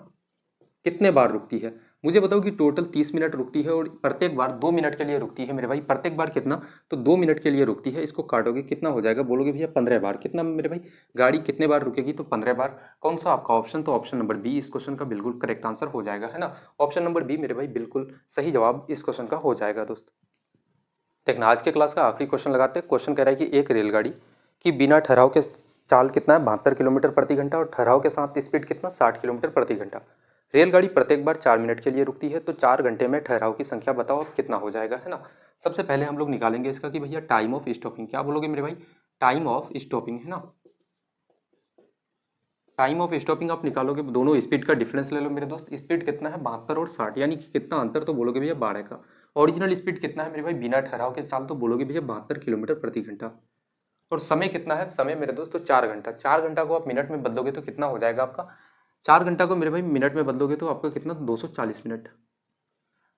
कितने बार रुकती है? मुझे बताओ कि टोटल 30 मिनट रुकती है और प्रत्येक बार 2 मिनट के लिए रुकती है मेरे भाई। प्रत्येक बार कितना? तो 2 मिनट के लिए रुकती है। इसको काटोगे कितना हो जाएगा? बोलोगे भैया 15 बार। कितना मेरे भाई? गाड़ी कितने बार रुकेगी? तो 15 बार। कौन सा आपका ऑप्शन? तो ऑप्शन नंबर बी इस क्वेश्चन का बिल्कुल करेक्ट आंसर हो जाएगा, है ना? ऑप्शन नंबर बी मेरे भाई बिल्कुल सही जवाब इस क्वेश्चन का हो जाएगा दोस्त। देखना आज के क्लास का आखिरी क्वेश्चन लगाते हैं। क्वेश्चन कह रहा है कि एक रेलगाड़ी की बिना ठहराव के चाल कितना है? 72 किलोमीटर प्रति घंटा और ठहराव के साथ स्पीड कितना? 60 किलोमीटर प्रति घंटा। रेलगाड़ी प्रत्येक बार 4 मिनट के लिए रुकती है, तो 4 घंटे में ठहराव की संख्या बताओ अब कितना हो जाएगा, है ना? सबसे पहले हम लोग निकालेंगे इसका कि भैया टाइम ऑफ स्टॉपिंग। क्या बोलोगे मेरे भाई? टाइम ऑफ स्टॉपिंग, है ना? टाइम ऑफ स्टॉपिंग आप निकालोगे, दोनों स्पीड का डिफरेंस ले लो मेरे दोस्त। स्पीड कितना है? 72 और 60, यानी कि कितना अंतर? तो बोलोगे भैया 12 का। ओरिजिनल स्पीड कितना है मेरे भाई बिना ठहराव के चाल? तो बोलोगे भैया 72 किलोमीटर प्रति घंटा। और समय कितना है? समय मेरे दोस्त तो 4 घंटा। 4 घंटा को आप मिनट में बदलोगे तो कितना हो जाएगा आपका? 4 घंटा को मेरे भाई मिनट में बदलोगे तो आपका कितना? 240 मिनट।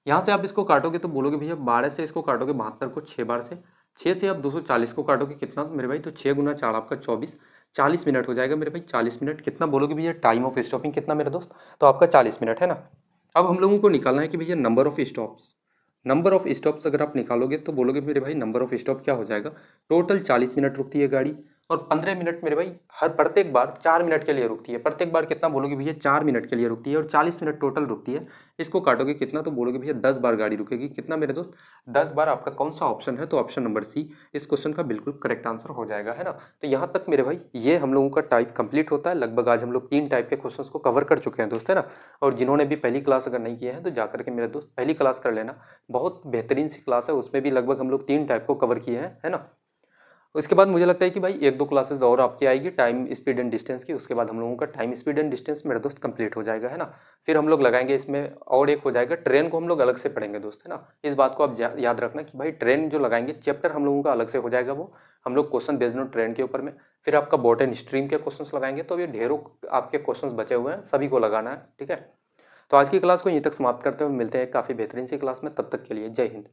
यहाँ से आप इसको काटोगे तो बोलोगे भैया 12 से इसको काटोगे 72 को 6 बार से, 6 से आप 240 को काटोगे कितना मेरे भाई? तो 6 गुना 4 आपका 24, 40 मिनट हो जाएगा मेरे भाई। 40 मिनट कितना बोलोगे भैया? टाइम ऑफ स्टॉपिंग कितना मेरे दोस्त? तो आपका 40 मिनट, है ना? अब हम लोगों को निकालना है कि भैया number of stops. Number of stops अगर आप निकालोगे तो बोलोगे मेरे भाई नंबर ऑफ स्टॉप क्या हो जाएगा? टोटल 40 मिनट रुकती है गाड़ी और 15 मिनट मेरे भाई हर प्रत्येक बार 4 मिनट के लिए रुकती है। प्रत्येक बार कितना बोलोगे भैया? 4 मिनट के लिए रुकती है और 40 मिनट टोटल रुकती है। इसको काटोगे कितना? तो बोलोगे भैया 10 बार गाड़ी रुकेगी। कितना मेरे दोस्त? 10 बार। आपका कौन सा ऑप्शन है? तो ऑप्शन नंबर सी इस क्वेश्चन का बिल्कुल करेक्ट आंसर हो जाएगा, है ना? तो यहाँ तक मेरे भाई ये हम लोगों का टाइप कंप्लीट होता है। लगभग आज हम लोग 3 टाइप के क्वेश्चंस को कवर कर चुके हैं दोस्त, है ना? और जिन्होंने भी पहली क्लास अगर नहीं किए हैं तो जाकर के मेरे दोस्त पहली क्लास कर लेना। बहुत बेहतरीन सी क्लास है, उसमें भी लगभग हम लोग 3 टाइप को कवर किए हैं, है ना? उसके बाद मुझे लगता है कि भाई 1-2 क्लासेस और आपकी आएगी टाइम स्पीड एंड डिस्टेंस की। उसके बाद हम लोगों का टाइम स्पीड एंड डिस्टेंस मेरे दोस्त कंप्लीट हो जाएगा, है ना? फिर हम लोग लगाएंगे इसमें और एक हो जाएगा ट्रेन को हम लोग अलग से पढ़ेंगे दोस्त, है ना? इस बात को आप याद रखना कि भाई ट्रेन जो लगाएंगे चैप्टर हम लोगों का अलग से हो जाएगा, वो हम लोग क्वेश्चन बेस्ड ऑन ट्रेन के ऊपर में। फिर आपका बॉट एंड स्ट्रीम के क्वेश्चन लगाएंगे। तो ये ढेरों आपके क्वेश्चन बचे हुए हैं, सभी को लगाना है, ठीक है? तो आज की क्लास को यहीं तक समाप्त करते हुए मिलते हैं काफ़ी बेहतरीन सी क्लास में। तब तक के लिए जय हिंद।